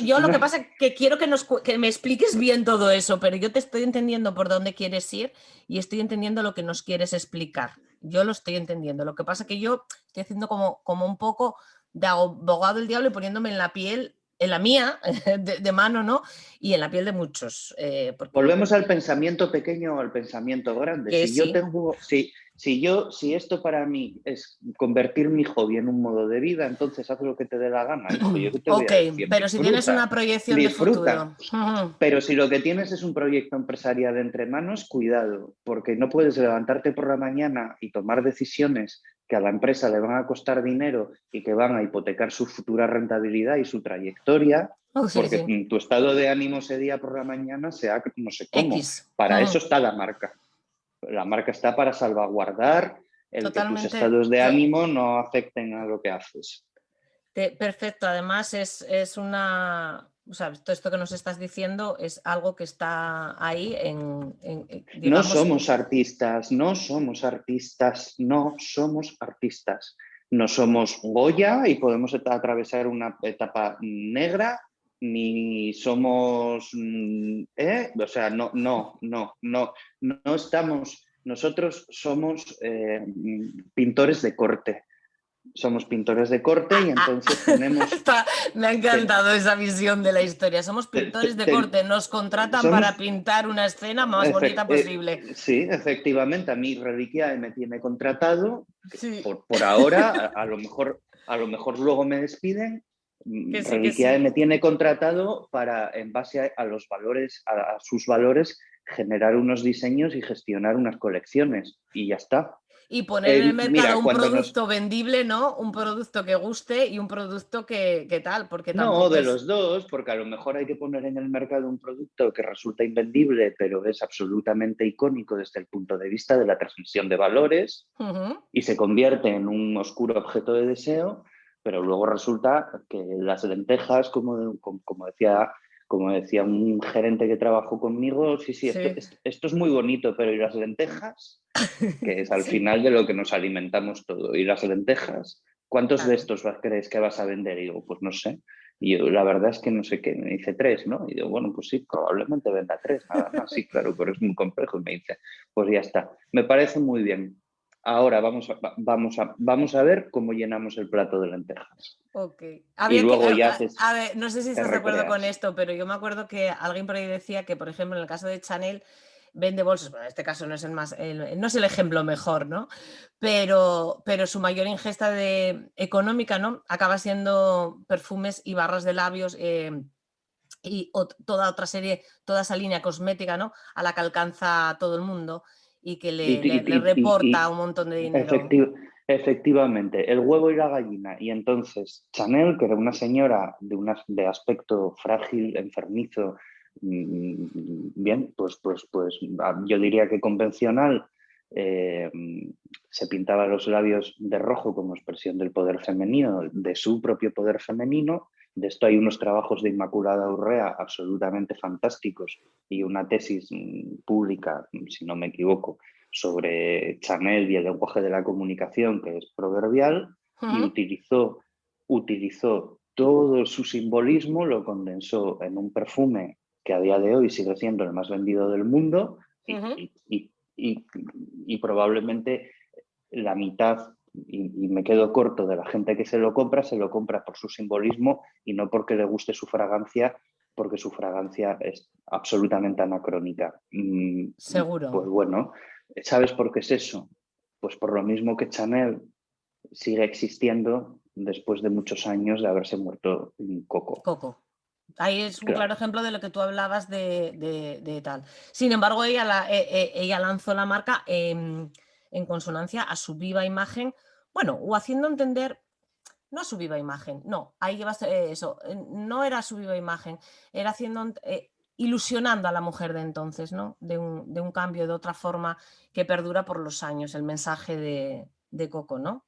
Yo lo que pasa es que quiero que me expliques bien todo eso, pero yo te estoy entendiendo por dónde quieres ir y estoy entendiendo lo que nos quieres explicar. Yo lo estoy entendiendo. Lo que pasa es que yo estoy haciendo como un poco de abogado del diablo y poniéndome en la piel, en la mía, de mano, ¿no? Y en la piel de muchos. Volvemos al pensamiento pequeño o al pensamiento grande. Que Si yo tengo, si esto para mí es convertir mi hobby en un modo de vida, entonces haz lo que te dé la gana, hijo. Yo te voy a decir, pero si tienes una proyección de futuro. Pero si lo que tienes es un proyecto empresarial entre manos, cuidado, porque no puedes levantarte por la mañana y tomar decisiones que a la empresa le van a costar dinero y que van a hipotecar su futura rentabilidad y su trayectoria, porque tu estado de ánimo ese día por la mañana sea no sé cómo. Para eso está la marca. La marca está para salvaguardar el que tus estados de ánimo no afecten a lo que haces. Perfecto, además es una... O sea, todo esto que nos estás diciendo es algo que está ahí digamos... No somos artistas, no somos artistas, no somos artistas. No somos Goya y podemos atravesar una etapa negra, ni somos... O sea, no estamos... Nosotros somos pintores de corte. Somos pintores de corte y entonces tenemos... Me ha encantado esa visión de la historia. Somos pintores de corte, nos contratan para pintar una escena más bonita posible. Sí, efectivamente, a mí Reliquia me tiene contratado. Sí. Por ahora, a lo mejor luego me despiden. Reliquia me tiene contratado para, en base a los valores, a sus valores, generar unos diseños y gestionar unas colecciones. Y ya está. Y poner en el mercado un producto vendible, ¿no? Un producto que guste y un producto que tal, porque tampoco los dos, porque a lo mejor hay que poner en el mercado un producto que resulta invendible, pero es absolutamente icónico desde el punto de vista de la transmisión de valores y se convierte en un oscuro objeto de deseo, pero luego resulta que las lentejas, como decía un gerente que trabajó conmigo, sí. Esto es muy bonito, pero ¿y las lentejas? Que es al final de lo que nos alimentamos todo. ¿Y las lentejas? ¿Cuántos de estos crees que vas a vender? Y digo, pues no sé. Y yo, la verdad es que no sé qué. Me dice 3, ¿no? Y digo, bueno, pues sí, probablemente venda 3, nada más. Sí, claro, pero es muy complejo. Y me dice, pues ya está. Me parece muy bien. Ahora vamos a ver cómo llenamos el plato de lentejas. Y luego a ver, no sé si estás de acuerdo con esto, pero yo me acuerdo que alguien por ahí decía que, por ejemplo, en el caso de Chanel, vende bolsos, bueno, en este caso no es no es el ejemplo mejor, ¿no? Pero su mayor ingesta económica, ¿no? Acaba siendo perfumes y barras de labios y toda otra serie, toda esa línea cosmética, ¿no? A la que alcanza todo el mundo y que le reporta un montón de dinero. Efectivamente, el huevo y la gallina. Y entonces Chanel, que era una señora de aspecto frágil, enfermizo, bien, pues yo diría que convencional, se pintaba los labios de rojo como expresión del poder femenino, de su propio poder femenino. De esto hay unos trabajos de Inmaculada Urrea absolutamente fantásticos y una tesis pública, si no me equivoco, sobre Chanel y el lenguaje de la comunicación, que es proverbial, y utilizó todo su simbolismo, lo condensó en un perfume que a día de hoy sigue siendo el más vendido del mundo y probablemente la mitad, y me quedo corto, de la gente que se lo compra por su simbolismo y no porque le guste su fragancia, porque su fragancia es absolutamente anacrónica. Seguro. Pues bueno, ¿sabes por qué es eso? Pues por lo mismo que Chanel sigue existiendo después de muchos años de haberse muerto Coco. Ahí es un claro ejemplo de lo que tú hablabas de tal. Sin embargo, ella lanzó la marca en consonancia a su viva imagen, bueno, o haciendo entender, no a su viva imagen, no, ahí llevas eso, no era su viva imagen, era haciendo, ilusionando a la mujer de entonces, ¿no? De un cambio, de otra forma que perdura por los años, el mensaje de Coco, ¿no?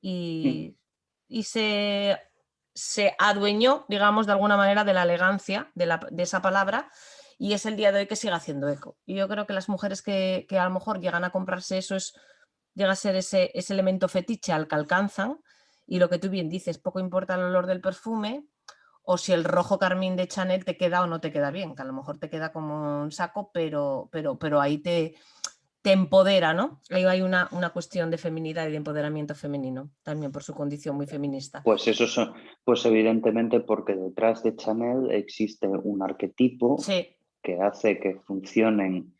Y se adueñó, digamos, de alguna manera de la elegancia de esa palabra y es el día de hoy que sigue haciendo eco. Y yo creo que las mujeres que a lo mejor llegan a comprarse eso llega a ser ese elemento fetiche al que alcanzan, y lo que tú bien dices, poco importa el olor del perfume o si el rojo carmín de Chanel te queda o no te queda bien, que a lo mejor te queda como un saco, pero ahí te empodera, ¿no? Ahí hay una cuestión de feminidad y de empoderamiento femenino, también por su condición muy feminista. Pues eso son, pues evidentemente porque detrás de Chanel existe un arquetipo Sí. que hace que funcionen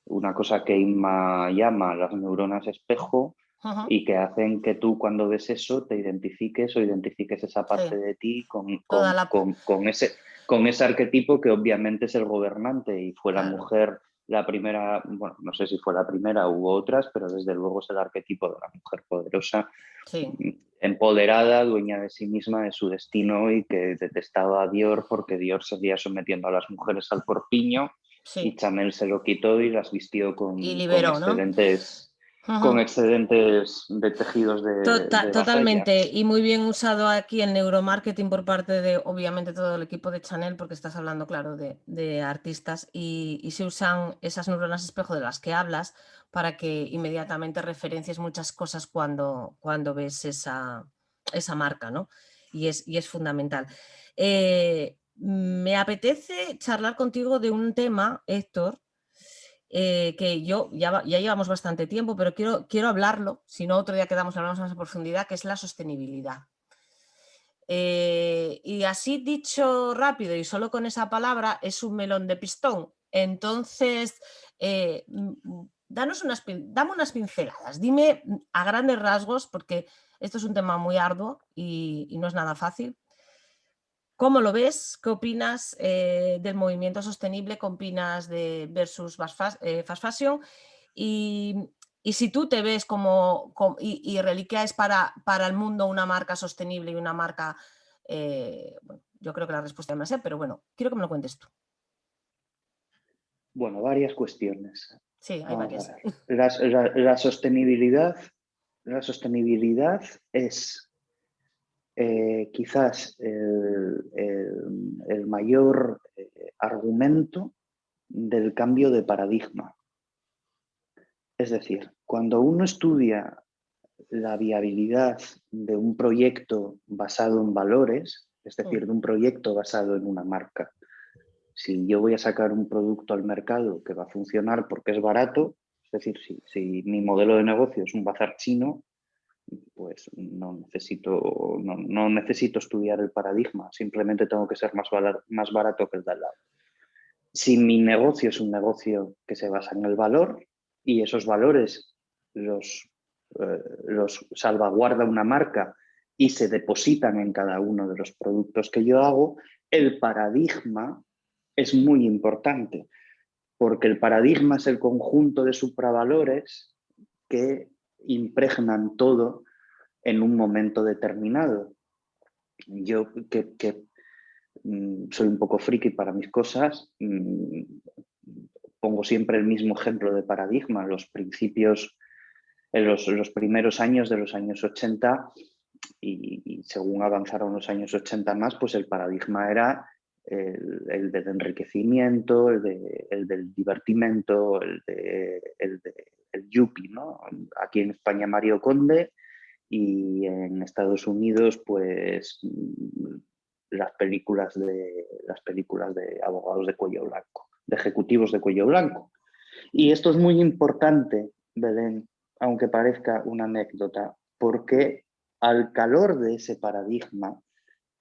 una cosa que Inma llama las neuronas espejo, Uh-huh. y que hacen que tú cuando ves eso te identifiques o identifiques esa parte Sí. de ti Toda con ese arquetipo que obviamente es el gobernante, y fue la Claro. mujer la primera, bueno, no sé si fue la primera, hubo otras, pero desde luego es el arquetipo de la mujer poderosa, Sí. empoderada, dueña de sí misma, de su destino, y que detestaba a Dior porque Dior seguía sometiendo a las mujeres al corpiño, y Sí. Chanel se lo quitó y las vistió Y con liberó, ¿no? excedentes, Uh-huh. de tejidos de batalla. Totalmente, y muy bien usado aquí el neuromarketing por parte de, obviamente, todo el equipo de Chanel, porque estás hablando, claro, de artistas, y se usan esas neuronas espejo de las que hablas para que inmediatamente referencies muchas cosas cuando ves esa marca, ¿no? Y es fundamental. Me apetece charlar contigo de un tema, Héctor, que ya llevamos bastante tiempo, pero quiero hablarlo, si no otro día quedamos, hablamos más a profundidad, que es la sostenibilidad. Y así dicho rápido y solo con esa palabra es un melón de pistón. Entonces, dame unas pinceladas, dime a grandes rasgos, porque esto es un tema muy arduo y no es nada fácil. ¿Cómo lo ves? ¿Qué opinas del movimiento sostenible? ¿Qué opinas de versus fast fashion? Y si tú te ves y Reliquia es para el mundo una marca sostenible y una marca, bueno, yo creo que la respuesta es más, pero bueno, quiero que me lo cuentes tú. Bueno, varias cuestiones. Sí, hay Vamos varias. a ver. La sostenibilidad es quizás el mayor argumento del cambio de paradigma. Es decir, cuando uno estudia la viabilidad de un proyecto basado en valores, es decir, de un proyecto basado en una marca. Si yo voy a sacar un producto al mercado que va a funcionar porque es barato, es decir, si mi modelo de negocio es un bazar chino, pues no necesito estudiar el paradigma, simplemente tengo que ser más barato que el de al lado. Si mi negocio es un negocio que se basa en el valor y esos valores los salvaguarda una marca y se depositan en cada uno de los productos que yo hago, el paradigma es muy importante, porque el paradigma es el conjunto de supravalores que impregnan todo en un momento determinado. Yo que soy un poco friki para mis cosas, pongo siempre el mismo ejemplo de paradigma. Los principios, en los primeros años de los años 80 y según avanzaron los años 80 más, pues el paradigma era el del enriquecimiento, el del divertimento, el yuppie, ¿no? Aquí en España Mario Conde, y en Estados Unidos pues las películas de abogados de cuello blanco, de ejecutivos de cuello blanco. Y esto es muy importante, Belén, aunque parezca una anécdota, porque al calor de ese paradigma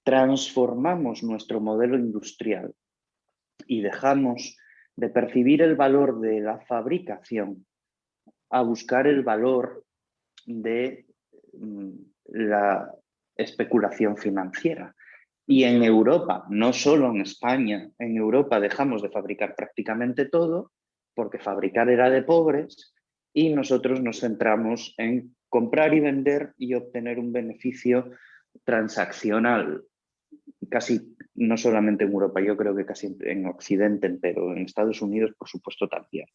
transformamos nuestro modelo industrial y dejamos de percibir el valor de la fabricación a buscar el valor de la especulación financiera. Y en Europa, no solo en España, en Europa dejamos de fabricar prácticamente todo porque fabricar era de pobres, y nosotros nos centramos en comprar y vender y obtener un beneficio transaccional. Casi, no solamente en Europa, yo creo que casi en Occidente entero, en Estados Unidos por supuesto también.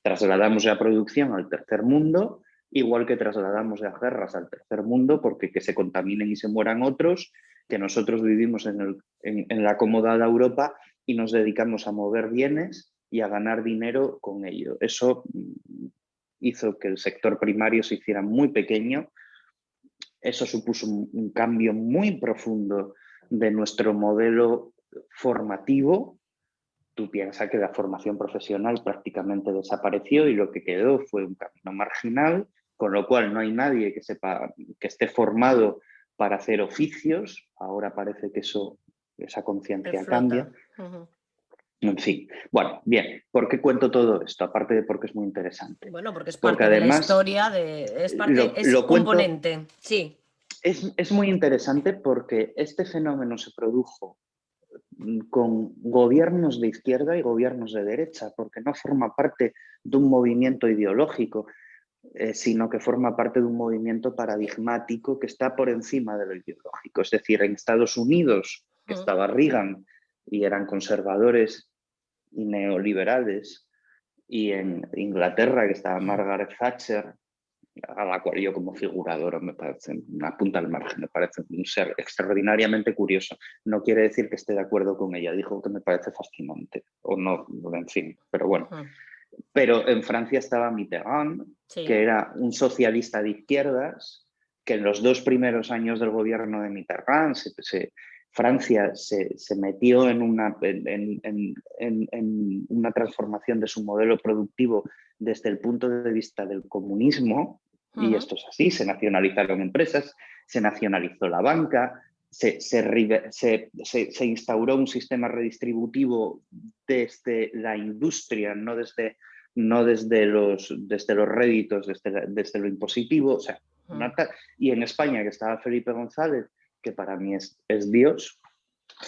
Trasladamos la producción al tercer mundo, igual que trasladamos las guerras al tercer mundo, porque que se contaminen y se mueran otros, que nosotros vivimos en la acomodada Europa y nos dedicamos a mover bienes y a ganar dinero con ello. Eso hizo que el sector primario se hiciera muy pequeño. Eso supuso un cambio muy profundo de nuestro modelo formativo. Tú piensas que la formación profesional prácticamente desapareció y lo que quedó fue un camino marginal, con lo cual no hay nadie que sepa, que esté formado para hacer oficios. Ahora parece que esa conciencia cambia. En fin, bueno, bien, ¿por qué cuento todo esto? Aparte de porque es muy interesante. Bueno, porque es Porque parte de la además, historia, es lo cuento, componente, sí. es muy interesante porque este fenómeno se produjo con gobiernos de izquierda y gobiernos de derecha, porque no forma parte de un movimiento ideológico, sino que forma parte de un movimiento paradigmático que está por encima de lo ideológico. Es decir, en Estados Unidos, que estaba Reagan y eran conservadores y neoliberales, y en Inglaterra, que estaba Margaret Thatcher, a la cual yo como figurador me parece una punta al margen, me parece un ser extraordinariamente curioso. No quiere decir que esté de acuerdo con ella, dijo que me parece fascinante, o no, en fin, pero bueno. Pero en Francia estaba Mitterrand, sí, que era un socialista de izquierdas, que en los 2 primeros años del gobierno de Mitterrand Francia se metió en una transformación de su modelo productivo desde el punto de vista del comunismo, y esto es así, se nacionalizaron empresas, se nacionalizó la banca, se instauró un sistema redistributivo desde la industria, no desde los réditos, desde lo impositivo. O sea, y en España, que estaba Felipe González, que para mí es Dios,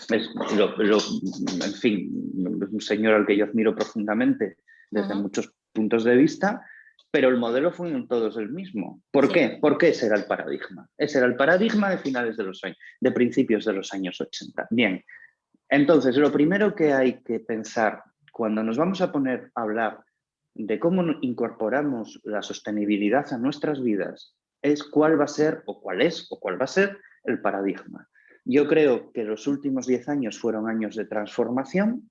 en fin, es un señor al que yo admiro profundamente desde muchos puntos de vista, pero el modelo fue en todos el mismo. ¿Por qué? Porque ese era el paradigma. Ese era el paradigma de principios de los años 80. Bien, entonces lo primero que hay que pensar cuando nos vamos a poner a hablar de cómo incorporamos la sostenibilidad a nuestras vidas es cuál va a ser o cuál va a ser el paradigma. Yo creo que los últimos 10 años fueron años de transformación.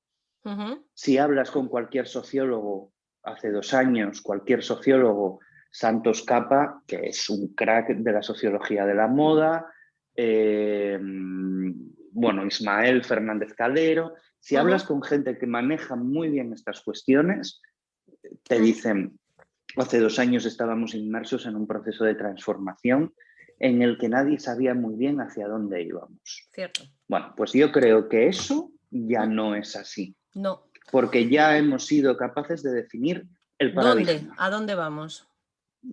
Si hablas con cualquier sociólogo hace 2 años, cualquier sociólogo, Santos Capa, que es un crack de la sociología de la moda, Ismael Fernández Calero, si hablas con gente que maneja muy bien estas cuestiones, te dicen, hace 2 años estábamos inmersos en un proceso de transformación en el que nadie sabía muy bien hacia dónde íbamos. Cierto. Bueno, pues yo creo que eso ya no es así. No. Porque ya hemos sido capaces de definir el paradigma. ¿Dónde? ¿A dónde vamos?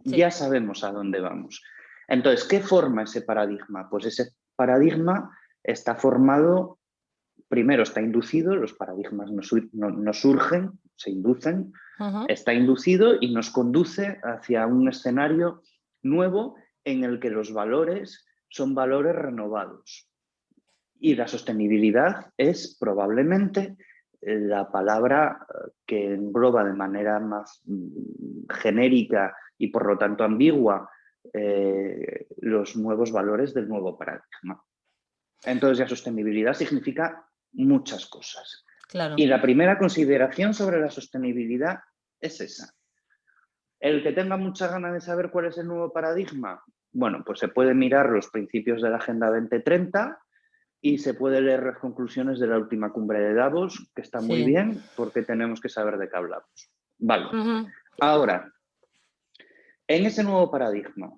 Sí. Ya sabemos a dónde vamos. Entonces, ¿qué forma ese paradigma? Pues ese paradigma está formado, primero está inducido, los paradigmas no surgen, se inducen, está inducido y nos conduce hacia un escenario nuevo en el que los valores son valores renovados. Y la sostenibilidad es probablemente la palabra que engloba de manera más genérica y por lo tanto ambigua los nuevos valores del nuevo paradigma. Entonces la sostenibilidad significa muchas cosas. Claro. Y la primera consideración sobre la sostenibilidad es esa. El que tenga mucha ganas de saber cuál es el nuevo paradigma, bueno, pues se puede mirar los principios de la Agenda 2030 y se puede leer las conclusiones de la última cumbre de Davos, que está muy bien porque tenemos que saber de qué hablamos. Vale. Ahora, en ese nuevo paradigma...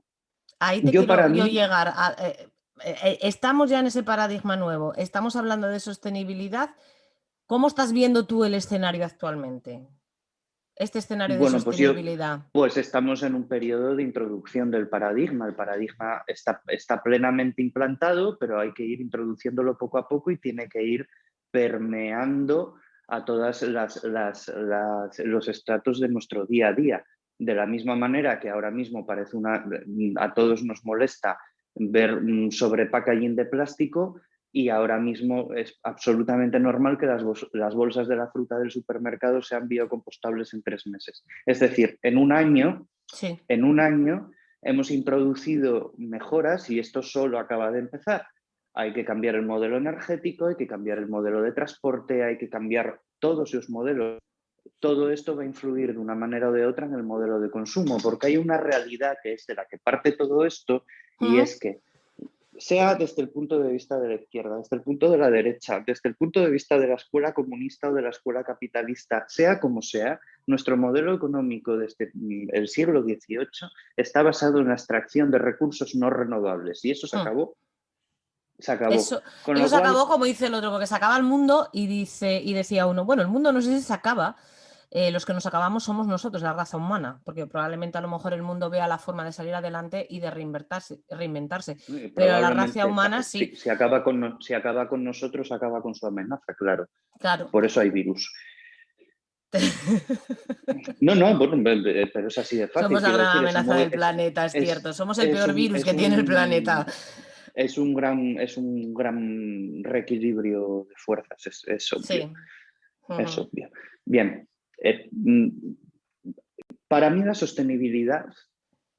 Ahí te quiero llegar. Estamos ya en ese paradigma nuevo. Estamos hablando de sostenibilidad. ¿Cómo estás viendo tú el escenario actualmente? Este escenario de sostenibilidad. Pues estamos en un periodo de introducción del paradigma. El paradigma está plenamente implantado, pero hay que ir introduciéndolo poco a poco y tiene que ir permeando a todos los estratos de nuestro día a día. De la misma manera que ahora mismo a todos nos molesta ver sobrepackaging de plástico, y ahora mismo es absolutamente normal que las bolsas de la fruta del supermercado sean biocompostables en 3 meses. Es decir, en un año hemos introducido mejoras, y esto solo acaba de empezar, Hay que cambiar el modelo energético, hay que cambiar el modelo de transporte, hay que cambiar todos esos modelos. Todo esto va a influir de una manera o de otra en el modelo de consumo, porque hay una realidad que es de la que parte todo esto, y es que sea desde el punto de vista de la izquierda, desde el punto de la derecha, desde el punto de vista de la escuela comunista o de la escuela capitalista, sea como sea, nuestro modelo económico desde el siglo XVIII está basado en la extracción de recursos no renovables, y eso se acabó. Se acabó. Eso se acabó, como dice el otro, porque se acaba el mundo y decía uno, bueno, el mundo no sé si se acaba, los que nos acabamos somos nosotros, la raza humana, porque probablemente a lo mejor el mundo vea la forma de salir adelante y de reinventarse. Pero la raza humana sí. Si acaba con nosotros, acaba con su amenaza, claro. Claro. Por eso hay virus. No, bueno, pero es así de fácil. Somos la gran amenaza del planeta, es cierto. Somos el peor virus que tiene el planeta. Es un gran reequilibrio de fuerzas, es obvio. Sí. Es obvio. Bien. Para mí la sostenibilidad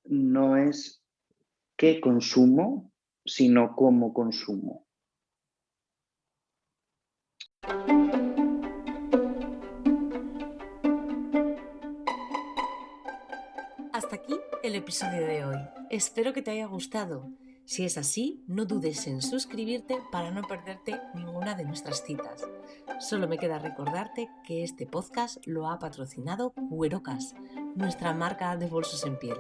no es qué consumo, sino cómo consumo. Hasta aquí el episodio de hoy. Espero que te haya gustado. Si es así, no dudes en suscribirte para no perderte ninguna de nuestras citas. Solo me queda recordarte que este podcast lo ha patrocinado Cuerocas, nuestra marca de bolsos en piel.